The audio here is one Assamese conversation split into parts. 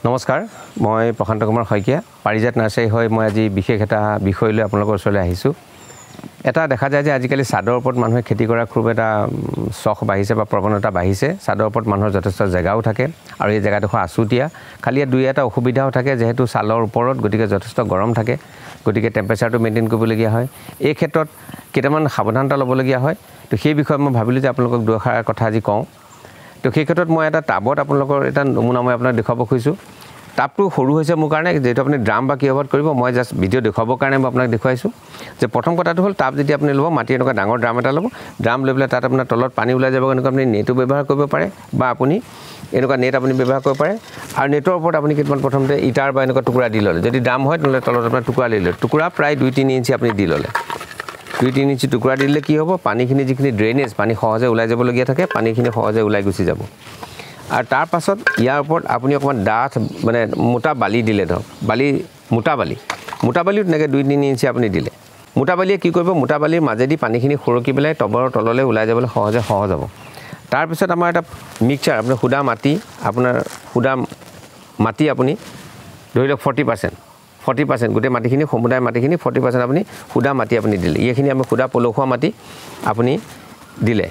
নমস্কাৰ মই প্ৰশান্ত কুমাৰ শইকীয়া পাৰিজাত নাৰ্সাৰী হৈ মই আজি বিশেষ এটা বিষয় লৈ আপোনালোকৰ ওচৰলৈ আহিছোঁ এটা দেখা যায় যে আজিকালি সাদৰ ওপৰত মানুহে খেতি কৰা খুব এটা শখ বাঢ়িছে বা প্ৰৱণতা বাঢ়িছে সাদৰ ওপৰত মানুহৰ যথেষ্ট জায়গাও থাকে আৰু এই জায়গাডোখৰ আছুতীয়া খালি দুই এটা অসুবিধাও থাকে যেহেতু সালৰ ওপৰত গতিকে যথেষ্ট গৰম থাকে গতিকে টেম্পাৰেচাৰটো মেইনটেইন কৰিবলগীয়া হয় এই ক্ষেত্ৰত কেইটামান সাৱধানতা ল'বলগীয়া হয় তো সেই বিষয়ে মই ভাবিলোঁ যে আপোনালোকক দুআষাৰ কথা আজি কওঁ তো সেই ক্ষেত্ৰত মই এটা টাবত আপোনালোকৰ এটা নমুনা মই আপোনাক দেখাব খুজিছোঁ টাবটো সৰু হৈছে মোৰ কাৰণে যেহেতু আপুনি ড্ৰাম বা কিহত কৰিব মই জাষ্ট ভিডিঅ' দেখুৱাবৰ কাৰণে মই আপোনাক দেখুৱাইছোঁ যে প্ৰথম কথাটো হ'ল টাব যেতিয়া আপুনি ল'ব মাটি এনেকুৱা ডাঙৰ ড্ৰাম এটা ল'ব ড্ৰাম লৈ পেলাই তাত আপোনাৰ তলত পানী ওলাই যাব এনেকুৱা আপুনি নেটো ব্যৱহাৰ কৰিব পাৰে বা আপুনি এনেকুৱা নেট আপুনি ব্যৱহাৰ কৰিব পাৰে আৰু নেটৰ ওপৰত আপুনি কেইটামান প্ৰথমতে ইটাৰ বা এনেকুৱা টুকুৰা দি ল'লে যদি ড্ৰাম হয় তেনেহ'লে তলত আপোনাৰ টুকুৰা লৈ ল'লে টুকুৰা প্ৰায় 2-3 ইঞ্চি আপুনি দি ল'লে 2-3 ইঞ্চি টুকুৰা দিলে কি হ'ব পানীখিনি যিখিনি ড্ৰেইনেজ পানী সহজে ওলাই যাবলগীয়া থাকে পানীখিনি সহজে ওলাই গুচি যাব আৰু তাৰ পাছত ইয়াৰ ওপৰত আপুনি অকণমান ডাঠ মানে মোটা বালি দিলে ধৰক মোটা বালিও তেনেকৈ 2-3 ইঞ্চি আপুনি দিলে মোটা বালিয়ে কি কৰিব মোটা বালিৰ মাজেদি পানীখিনি সৰকি পেলাই টবৰ তললৈ ওলাই যাবলৈ সহজ হ'ব তাৰপিছত আমাৰ এটা মিক্সচাৰ আপোনাৰ সুদা মাটি আপুনি ধৰি লওক 40% গোটেই মাটিখিনি সমুদায় মাটিখিনি 40% আপুনি সুদা মাটি আপুনি দিলে এইখিনি আমি সুদা পলসুৱা মাটি আপুনি দিলে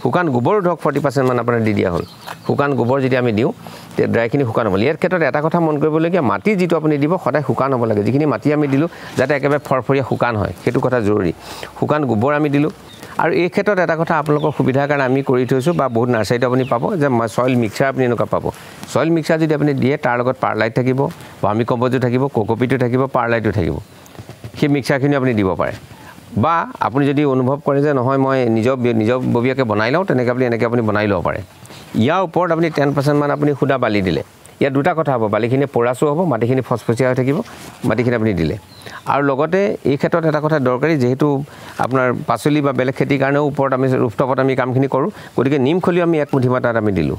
শুকান গোবৰ ধৰক 40% মান আপোনাৰ দি দিয়া হ'ল শুকান গোবৰ যদি আমি দিওঁ তে ড্ৰাইখিনি শুকান হ'ব ইয়াৰ ক্ষেত্ৰত এটা কথা মন কৰিবলগীয়া মাটি যিটো আপুনি দিব সদায় শুকান হ'ব লাগে যিখিনি মাটি আমি দিলোঁ যাতে একেবাৰে ফৰফৰীয়া শুকান হয় সেইটো কথা জৰুৰী শুকান গোবৰ আমি দিলোঁ আৰু এই ক্ষেত্ৰত এটা কথা আপোনালোকৰ সুবিধাৰ কাৰণে আমি কৰি থৈছোঁ বা বহুত নাৰ্চাৰীত আপুনি পাব যে ছইল মিক্সাৰ আপুনি এনেকুৱা পাব ছইল মিক্সাৰ যদি আপুনি দিয়ে তাৰ লগত পাৰলাইট থাকিব ভাৰ্মি কম্পোজো থাকিব কোকোপিটো থাকিব পাৰলাইটো থাকিব সেই মিক্সাৰখিনি আপুনি দিব পাৰে বা আপুনি যদি অনুভৱ কৰে যে নহয় মই নিজববীয়াকৈ বনাই লওঁ তেনেকৈ আপুনি এনেকৈ আপুনি বনাই ল'ব পাৰে ইয়াৰ ওপৰত আপুনি 10% মান আপুনি সুদা বালি দিলে ইয়াত দুটা কথা হ'ব বালিখিনি পৰাচো হ'ব মাটিখিনি ফচফচীয়া হৈ থাকিব মাটিখিনি আপুনি দিলে আৰু লগতে এই ক্ষেত্ৰত এটা কথা দৰকাৰী যেহেতু আপোনাৰ পাচলি বা বেলেগ খেতিৰ কাৰণেও ওপৰত আমি ৰুফটপত আমি কামখিনি কৰোঁ গতিকে নিমখলি আমি 1 মুঠিমান তাত আমি দিলোঁ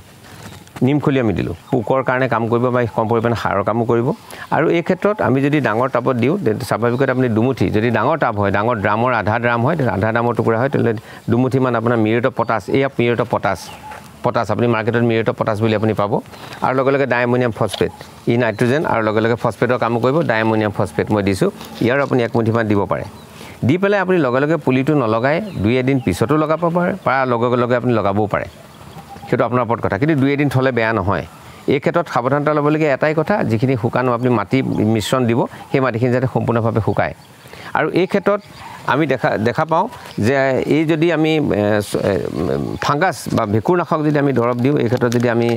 পোকৰ কাৰণে কাম কৰিব বা কম পৰিমাণে সাৰৰ কামো কৰিব আৰু এই ক্ষেত্ৰত আমি যদি ডাঙৰ টাবত দিওঁ স্বাভাৱিকতে আপুনি দুমুঠি যদি ডাঙৰ টাব হয় ডাঙৰ ড্ৰামৰ আধা ড্ৰাম হয় আধা ড্ৰামৰ টুকুৰা হয় তেনেহ'লে দুমুঠিমান আপোনাৰ মিউৰেট অফ পটাছ আপুনি মাৰ্কেটত মিউৰেট অফ পটাছ বুলি আপুনি পাব আৰু লগে লগে ডাইএমোনিয়াম ফছফেট নাইট্ৰজেন আৰু লগে লগে ফছফেটৰ কামো কৰিব ডাইএমোনিয়াম ফছফেট মই দিছোঁ ইয়াৰ আপুনি 1 মুঠিমান দিব পাৰে দি পেলাই আপুনি লগে লগে পুলিটো নলগাই 2 এদিন পিছতো লগাব পাৰে বা লগে লগে আপুনি লগাবও পাৰে সেইটো আপোনাৰ ওপৰত কথা কিন্তু 2 এদিন থ'লে বেয়া নহয় এই ক্ষেত্ৰত সাৱধানতা ল'বলগীয়া এটাই কথা যিখিনি শুকান আপুনি মাটি মিশ্ৰণ দিব সেই মাটিখিনি যাতে সম্পূৰ্ণভাৱে শুকায় আৰু এই ক্ষেত্ৰত আমি দেখা পাওঁ যে এই যদি আমি ফাংগাছ বা ভেঁকুৰনাশক যদি আমি দৰৱ দিওঁ এই ক্ষেত্ৰত যদি আমি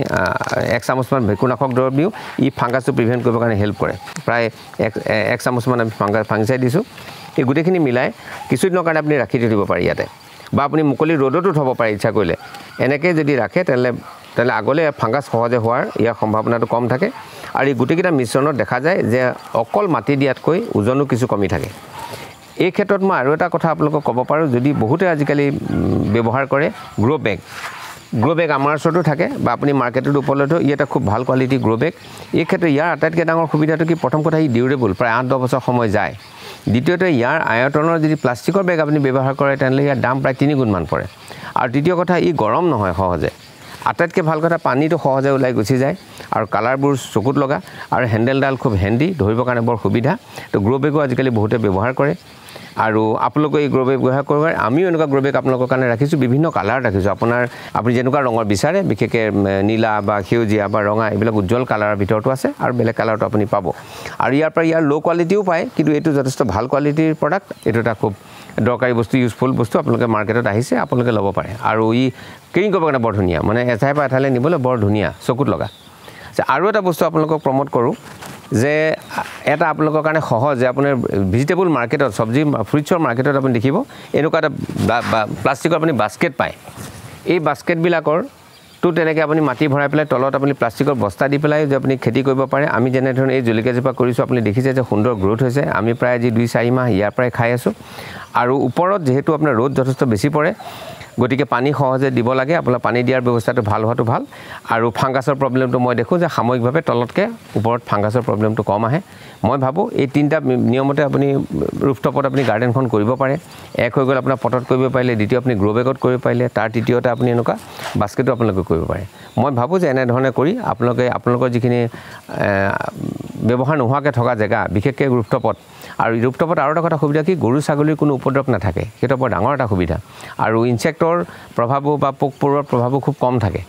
1 চামুচমান ভেঁকুৰনাশক দৰৱ দিওঁ ই ফাংগাছটো প্ৰিভেণ্ট কৰিবৰ কাৰণে হেল্প কৰে প্ৰায় 1 চামুচমান আমি ফাংগাইচাইড দিছোঁ এই গোটেইখিনি মিলাই কিছুদিনৰ কাৰণে আপুনি ৰাখি থৈ দিব পাৰে ইয়াতে বা আপুনি মুকলি ৰ'দতো থ'ব পাৰে ইচ্ছা কৰিলে এনেকৈ যদি ৰাখে তেনেহ'লে আগলৈ ফাংগাছ সহজে হোৱাৰ ইয়াৰ সম্ভাৱনাটো কম থাকে আৰু এই গোটেইকেইটা মিশ্ৰণত দেখা যায় যে অকল মাটি দিয়াতকৈ ওজনো কিছু কমি থাকে এই ক্ষেত্ৰত মই আৰু এটা কথা আপোনালোকক ক'ব পাৰোঁ যদি বহুতে আজিকালি ব্যৱহাৰ কৰে গ্ৰ' বেগ আমাৰ ওচৰতো থাকে বা আপুনি মাৰ্কেটত উপলব্ধ ই এটা খুব ভাল কোৱালিটি গ্ৰ' বেগ এই ক্ষেত্ৰত ইয়াৰ আটাইতকৈ ডাঙৰ সুবিধাটো কি প্ৰথম কথা ই ডিউৰেবল প্ৰায় 8-10 বছৰ সময় যায় দ্বিতীয়তে ইয়াৰ আয়তনৰ যদি প্লাষ্টিকৰ বেগ আপুনি ব্যৱহাৰ কৰে তেনেহ'লে ইয়াৰ দাম প্ৰায় 3 গুণ মান পৰে আৰু তৃতীয় কথা ই গৰম নহয় সহজে আটাইতকৈ ভাল কথা পানীটো সহজে ওলাই গুচি যায় আৰু কালাৰবোৰ চকুত লগা আৰু হেণ্ডেলডাল খুব হেণ্ডি ধৰিবৰ কাৰণে বৰ সুবিধা তো গ্ৰ' বেগো আজিকালি বহুতে ব্যৱহাৰ কৰে আৰু আপোনালোকে এই গ্ৰ' বেগ ব্যৱহাৰ কৰিব পাৰে আমিও এনেকুৱা গ্ৰ' বেগ আপোনালোকৰ কাৰণে ৰাখিছোঁ বিভিন্ন কালাৰ ৰাখিছোঁ আপুনি যেনেকুৱা ৰঙৰ বিচাৰে বিশেষকৈ নীলা বা সেউজীয়া বা ৰঙা এইবিলাক উজ্জ্বল কালাৰৰ ভিতৰতো আছে আৰু বেলেগ কালাৰটো আপুনি পাব আৰু ইয়াৰ ল' কোৱালিটিও পায় কিন্তু এইটো যথেষ্ট ভাল কোৱালিটিৰ প্ৰডাক্ট এইটো এটা খুব দৰকাৰী বস্তু ইউজফুল বস্তু আপোনালোকে মাৰ্কেটত আহিছে আপোনালোকে ল'ব পাৰে আৰু ই কেৰিং কৰিবৰ কাৰণে বৰ ধুনীয়া মানে এঠাইৰ পৰা এঠাইলৈ নিবলৈ বৰ ধুনীয়া চকুত লগা আৰু এটা বস্তু আপোনালোকক প্ৰমোট কৰোঁ যে এটা আপোনালোকৰ কাৰণে সহজ যে আপোনাৰ ভেজিটেবল মাৰ্কেটত চব্জি ফ্ৰুটছৰ মাৰ্কেটত আপুনি দেখিব এনেকুৱা এটা প্লাষ্টিকৰ আপুনি বাস্কেট পায় এই বাস্কেটবিলাকৰ তো তেনেকৈ আপুনি মাটি ভৰাই পেলাই তলত আপুনি প্লাষ্টিকৰ বস্তা দি পেলাই যে আপুনি খেতি কৰিব পাৰে আমি যেনেধৰণে এই জলকীয়াজোপা কৰিছোঁ আপুনি দেখিছে যে সুন্দৰ গ্ৰ'থ হৈছে আমি প্ৰায় আজি 2-4 মাহ ইয়াৰ পৰাই খাই আছোঁ আৰু ওপৰত যেহেতু আপোনাৰ ৰ'দ যথেষ্ট বেছি পৰে গতিকে পানী সহজে দিব লাগে আপোনাৰ পানী দিয়াৰ ব্যৱস্থাটো ভাল হোৱাটো ভাল আৰু ফাংগাছৰ প্ৰব্লেমটো মই দেখোঁ যে সাময়িকভাৱে তলতকৈ ওপৰত ফাংগাছৰ প্ৰব্লেমটো কম আহে মই ভাবোঁ এই তিনিটা নিয়মতে আপুনি ৰুফটপত আপুনি গাৰ্ডেনখন কৰিব পাৰে এক হৈ গ'ল আপোনাৰ পটত কৰিব পাৰিলে দ্বিতীয় আপুনি গ্ৰ' বেগত কৰিব পাৰিলে তাৰ তৃতীয়তে আপুনি এনেকুৱা বাস্কেটো আপোনালোকে কৰিব পাৰে মই ভাবোঁ যে এনেধৰণে কৰি আপোনালোকৰ যিখিনি ব্যৱহাৰ নোহোৱাকৈ থকা জেগা বিশেষকৈ ৰুফটপত আৰু ৰুফটপত আৰু এটা কথা সুবিধা কি গৰু ছাগলীৰ কোনো উপদ্ৰৱ নাথাকে সেইটো বৰ ডাঙৰ এটা সুবিধা আৰু ইনচেক্টৰ প্ৰভাৱো বা পোক পৰুৱাৰ প্ৰভাৱো খুব কম থাকে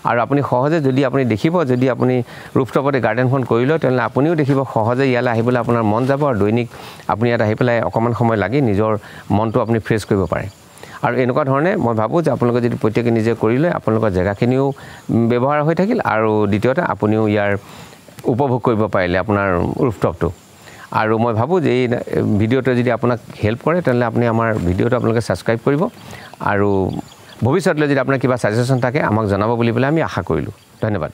আৰু আপুনি সহজে যদি আপুনি দেখিব যদি আপুনি ৰুফটপতে গাৰ্ডেনখন কৰি লয় তেনেহ'লে আপুনিও দেখিব সহজে ইয়ালৈ আহিবলৈ আপোনাৰ মন যাব আৰু দৈনিক আপুনি ইয়াত আহি পেলাই অকণমান সময় লাগি নিজৰ মনটো আপুনি ফ্ৰেছ কৰিব পাৰে আৰু এনেকুৱা ধৰণে মই ভাবোঁ যে আপোনালোকে যদি প্ৰত্যেকে নিজে কৰি লয় আপোনালোকৰ জেগাখিনিও ব্যৱহাৰ হৈ থাকিল আৰু দ্বিতীয়তে আপুনিও ইয়াৰ উপভোগ কৰিব পাৰিলে আপোনাৰ ৰুফটপটো আৰু মই ভাবোঁ যে এই ভিডিঅ'টোৱে যদি আপোনাক হেল্প কৰে তেনেহ'লে আপুনি আমাৰ ভিডিঅ'টো আপোনালোকে ছাবস্ক্ৰাইব কৰিব আৰু ভৱিষ্যতলৈ যদি আপোনাৰ কিবা ছাজেশ্যন থাকে আমাক জনাব বুলি পেলাই আমি আশা কৰিলোঁ ধন্যবাদ